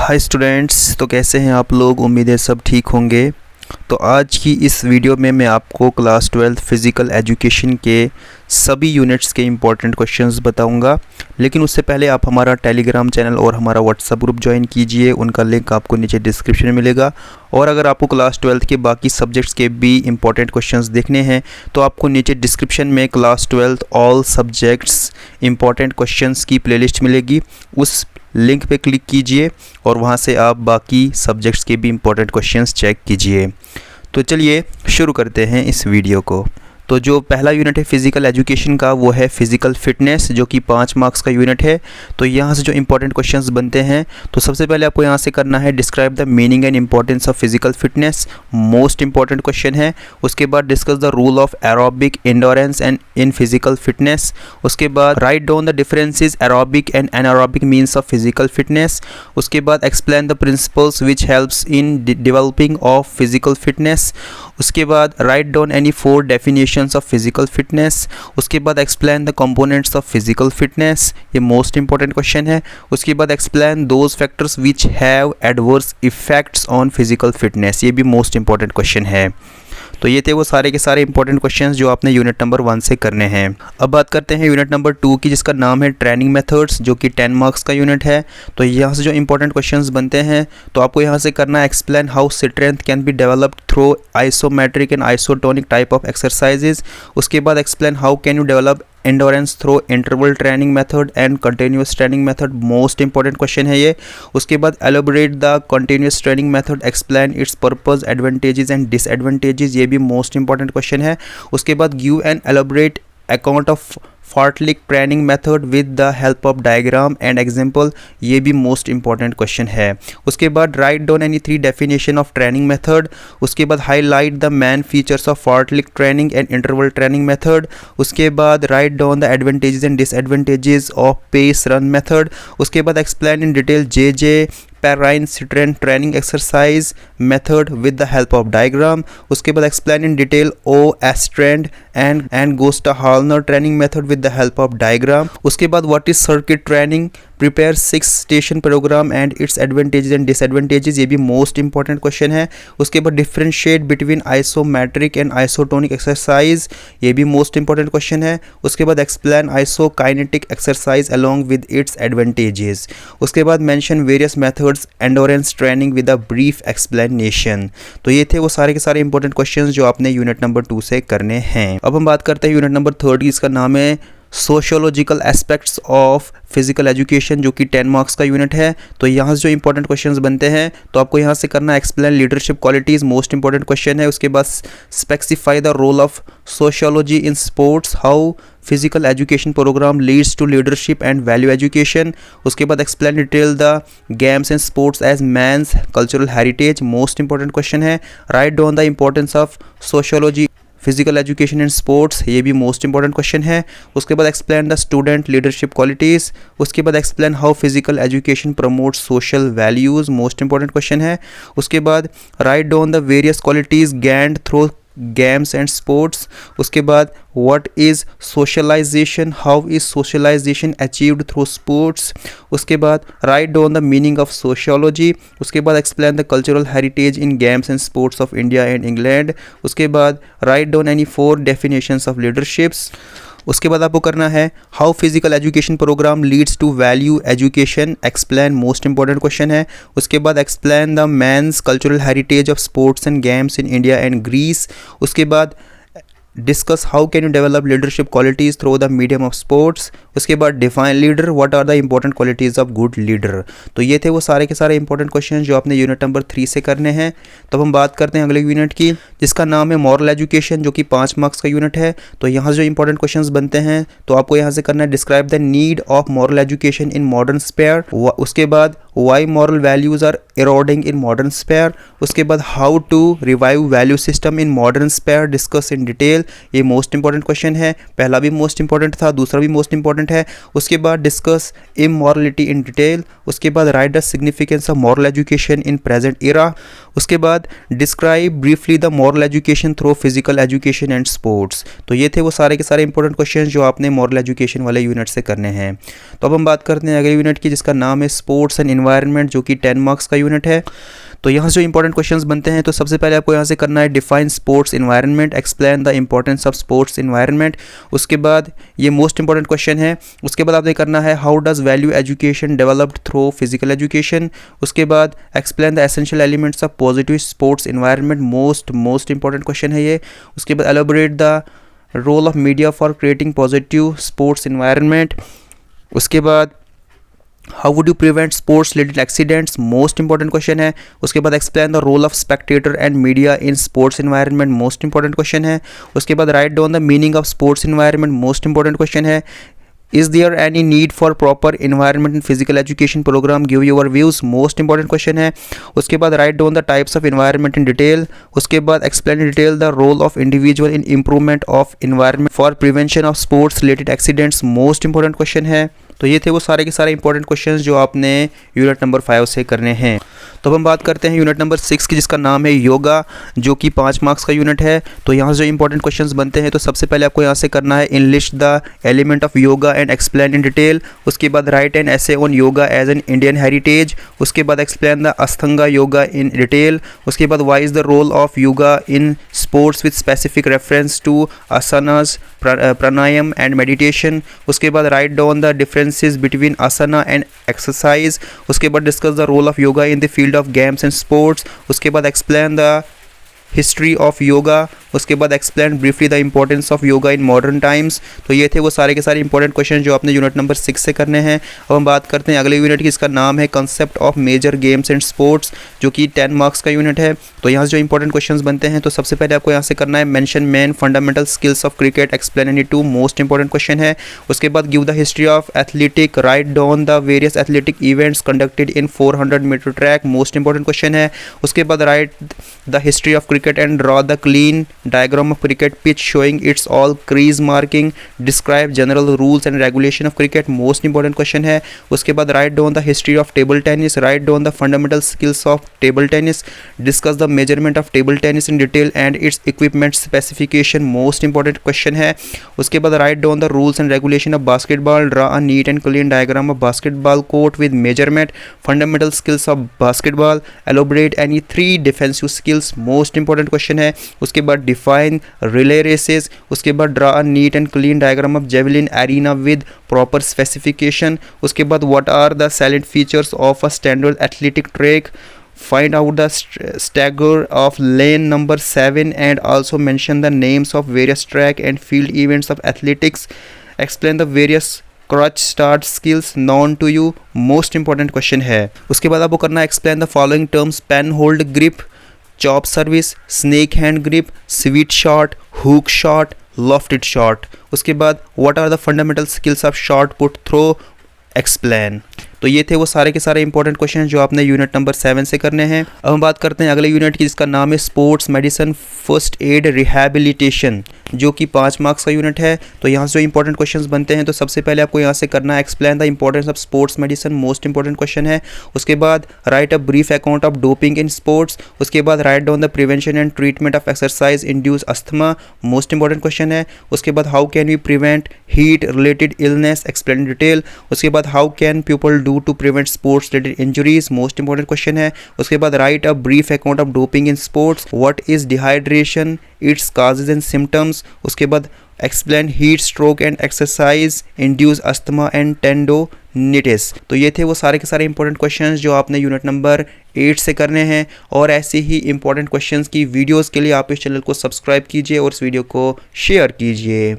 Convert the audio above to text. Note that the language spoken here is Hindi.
हाय स्टूडेंट्स, तो कैसे हैं आप लोग। उम्मीद है सब ठीक होंगे। तो आज की इस वीडियो में मैं आपको क्लास 12 फिज़िकल एजुकेशन के सभी यूनिट्स के इम्पोर्टेंट क्वेश्चंस बताऊंगा। लेकिन उससे पहले आप हमारा टेलीग्राम चैनल और हमारा व्हाट्सएप ग्रुप ज्वाइन कीजिए। उनका लिंक आपको नीचे डिस्क्रिप्शन में मिलेगा। और अगर आपको क्लास 12 के बाकी सब्जेक्ट्स के भी इम्पोर्टेंट क्वेश्चंस देखने हैं तो आपको नीचे डिस्क्रिप्शन में class 12 all subjects important questions की प्लेलिस्ट मिलेगी। उस लिंक पे क्लिक कीजिए और वहाँ से आप बाकी सब्जेक्ट्स के भी इम्पोर्टेंट क्वेश्चंस चेक कीजिए। तो चलिए शुरू करते हैं इस वीडियो को। तो जो पहला यूनिट है फिज़िकल एजुकेशन का वो है फिज़िकल फिटनेस, जो कि 5 मार्क्स का यूनिट है। तो यहाँ से जो इंपॉर्टेंट क्वेश्चंस बनते हैं तो सबसे पहले आपको यहाँ से करना है describe the meaning and importance of physical fitness, most important question है। उसके बाद discuss the rule of aerobic endurance and in physical fitness. उसके बाद write down the differences aerobic and anaerobic means of physical fitness. उसके बाद explain the principles which helps in developing of physical fitness. उसके बाद write down any 4 definitions of physical fitness. उसके बाद explain the components of physical fitness, ये मोस्ट इंपॉर्टेंट क्वेश्चन है। उसके बाद explain those factors which have adverse effects on physical fitness, ये भी मोस्ट इंपॉर्टेंट क्वेश्चन है। तो ये थे वो सारे के सारे इंपॉर्टेंट क्वेश्चंस जो आपने यूनिट नंबर 1 से करने हैं। अब बात करते हैं यूनिट नंबर 2 की, जिसका नाम है ट्रेनिंग मेथड्स, जो कि 10 मार्क्स का यूनिट है। तो यहाँ से जो इंपॉर्टेंट क्वेश्चंस बनते हैं तो आपको यहाँ से करना है explain how strength can be developed through isometric and isotonic type of exercises. उसके बाद explain how can you develop endurance through interval training method and continuous training method, most important question है ये। उसके बाद elaborate the continuous training method, explain its purpose, advantages and disadvantages, ये भी मोस्ट इंपॉर्टेंट क्वेश्चन है। उसके बाद give an elaborate account of fartlek training method with the help of diagram and example, ये भी मोस्ट इंपॉर्टेंट क्वेश्चन है। उसके बाद write down any 3 definition of training method. उसके बाद highlight the main features of fartlek training and interval training method. उसके बाद write down the advantages and disadvantages of pace run method. उसके बाद एक्सप्लेन इन डिटेल जे पेराइन strength training exercise method with the help of diagram. उसके बाद एक्सप्लेन इन डिटेल ओ strength and गोस्टा हालनर training method with the help of diagram. उसके बाद what is circuit training, prepare 6 station program and its advantages and disadvantages, ये भी मोस्ट इंपॉर्टेंट क्वेश्चन है। उसके बाद differentiate between isometric and isotonic exercise, ये भी मोस्ट इंपॉर्टेंट क्वेश्चन है। उसके बाद explain isokinetic exercise along with its advantages. उसके बाद mention various methods endurance training with a brief explanation. तो ये थे वो सारे के सारे इंपॉर्टेंट क्वेश्चंस जो आपने यूनिट नंबर 2 से करने हैं। अब हम बात करते हैं यूनिट नंबर 3 की, इसका नाम है sociological aspects of physical education, जो कि 10 मार्क्स का यूनिट है। तो यहाँ से जो इंपॉर्टेंट क्वेश्चंस बनते हैं तो आपको यहाँ से करना है explain leadership qualities, most important question है। उसके बाद specify the role of sociology in sports, how physical education programme leads to leadership and value education. उसके बाद explain detail the games and sports as man's cultural heritage, most important question है। Write down the importance of sociology physical education and sports, ये भी मोस्ट इंपॉर्टेंट क्वेश्चन है। उसके बाद explain the student leadership qualities. उसके बाद explain how physical education promotes social values, most important question है। उसके बाद write down the various qualities gained through games and sports. उसके बाद what is socialization, how is socialization achieved through sports. उसके बाद write down the meaning of sociology. उसके बाद explain the cultural heritage in games and sports of India and England. उसके बाद write down any 4 definitions of leaderships. उसके बाद आपको करना है how physical education programme leads to value education, explain, most important question है। उसके बाद explain the mains cultural heritage of sports and games in India and Greece. उसके बाद discuss how can you develop leadership qualities through the medium of sports. उसके बाद define leader, what are the important qualities of good leader. तो ये थे वो सारे के सारे इंपॉर्टेंट क्वेश्चन जो आपने यूनिट नंबर 3 से करने हैं। तो अब हम बात करते हैं अगले यूनिट की, जिसका नाम है मॉरल एजुकेशन, जो कि 5 मार्क्स का यूनिट है। तो यहाँ से जो इंपॉर्टेंट क्वेश्चन बनते हैं तो आपको यहाँ से करना है describe the need of moral education in modern sphere. उसके बाद why moral values are eroding in modern sphere. उसके बाद how to revive value system in modern sphere discuss in detail. ये मोस्ट इंपॉर्टेंट क्वेश्चन है, पहला भी मोस्ट इंपॉर्टेंट था, दूसरा भी मोस्ट इंपॉर्टेंट है। उसके बाद डिस्कस इमोरलिटी इन डिटेल। उसके बाद write the significance of moral education in present era. उसके बाद describe briefly the moral education through physical education and sports. तो ये थे वो सारे के सारे इंपॉर्टेंट क्वेश्चन जो आपने मॉरल एजुकेशन वाले यूनिट से करने हैं। तो अब हम बात करते हैं अगले यूनिट की, जिसका नाम है स्पोर्ट्स एंड एनवायरनमेंट, जो कि 10 मार्क्स का यूनिट है। तो यहाँ से जो इंपॉर्टेंट क्वेश्चंस बनते हैं, तो सबसे पहले आपको यहाँ से करना है define sports environment, explain the importance of sports environment. उसके बाद ये मोस्ट इंपॉर्टेंट क्वेश्चन है। उसके बाद आपने करना है how does value education developed through physical education. उसके बाद explain the essential elements of positive sports environment, most important question है ये। उसके बाद elaborate the role of media for creating positive sports environment. उसके बाद how would you prevent sports related accidents, most important question है। उसके बाद explain the role of spectator and media in sports environment, most important question है। उसके बाद write down the meaning of sports environment, most important question है। Is there any need for proper environment in physical education program? Give your views, most important question है। उसके बाद write down the types of environment in detail। उसके बाद explain in detail the role of individual in improvement of environment for prevention of sports related accidents, most important question है। तो ये थे वो सारे के सारे इंपॉर्टेंट क्वेश्चंस जो आपने यूनिट नंबर 5 से करने हैं। तो अब हम बात करते हैं यूनिट नंबर 6 की, जिसका नाम है योगा, जो कि 5 मार्क्स का यूनिट है। तो यहाँ से जो इंपॉर्टेंट क्वेश्चंस बनते हैं, तो सबसे पहले आपको यहाँ से करना है enlist the element of yoga and explain in detail. उसके बाद write an essay on yoga as an Indian heritage. उसके बाद explain the Ashtanga yoga in detail. उसके बाद why is the role of yoga in sports with specific reference to asanas, pranayama and meditation. उसके बाद write down the differences between asana and exercise. उसके बाद discuss the role of yoga in the field of games and sports. उसके बाद explain the history of yoga. उसके बाद explain briefly the importance of yoga in modern times. तो ये थे वो सारे के सारे इंपॉर्टेंट क्वेश्चन जो आपने यूनिट नंबर 6 से करने हैं। अब हम बात करते हैं अगले यूनिट की, इसका नाम है concept of major games and sports, जो कि 10 मार्क्स का यूनिट है। तो यहाँ से जो इंपॉर्टेंट क्वेश्चंस बनते हैं, तो सबसे पहले आपको यहाँ से करना है mention main fundamental skills of cricket, explain any two, most important question है। उसके बाद give the history of athletic, write down the various athletic events conducted in 400 metre track, most important question है। उसके बाद write the history of cricket and draw the clean diagram of cricket pitch showing its all crease marking, describe general rules and regulation of cricket, most important question है। उसके बाद write down the history of table tennis, write down the fundamental skills of table tennis, discuss the measurement of table tennis in detail and its equipment specification, most important question है। उसके बाद write down the rules and regulation of basketball, draw a neat and clean diagram of basketball court with measurement, fundamental skills of basketball, elaborate any 3 defensive skills, most important question है। उसके बाद डिफाइन रिले रेसेस। उसके बाद draw a neat and clean diagram of javelin arena with proper specification. उसके बाद what are the salient features of a standard athletic track, find out the stagger of lane number 7 and also mention the names of various track and field events of athletics, explain the various crouch start skills known to you, most important question है। उसके बाद आपको करना है explain the following terms, pen hold grip, chop service, snake hand grip, sweet shot, hook shot, lofted shot. उसके बाद what are the fundamental skills of shot put throw, explain. तो ये थे वो सारे के सारे इंपॉर्टेंट क्वेश्चन जो आपने यूनिट नंबर 7 से करने हैं। अब हम बात करते हैं अगले यूनिट की, जिसका नाम है sports medicine first aid rehabilitation, जो कि 5 मार्क्स का यूनिट है। तो यहाँ से जो इंपॉर्टेंट क्वेश्चंस बनते हैं, तो सबसे पहले आपको यहाँ से करना है explain the importance of sports medicine, most important question है। उसके बाद write a brief account of doping in sports. उसके बाद write down the prevention and treatment of exercise induce asthma, most important question है। उसके बाद how can we prevent heat related illness, explain in detail. उसके बाद how can people do to prevent sports related injuries, most important question है। उसके बाद write a brief account of doping in sports, what is dehydration, its causes and symptoms. उसके बाद explain heat stroke and exercise induce asthma and tendonitis. तो ये थे वो सारे के सारे इंपॉर्टेंट क्वेश्चंस जो आपने यूनिट नंबर 8 से करने हैं। और ऐसे ही इंपॉर्टेंट क्वेश्चंस की वीडियोस के लिए आप इस चैनल को सब्सक्राइब कीजिए और इस वीडियो को शेयर कीजिए।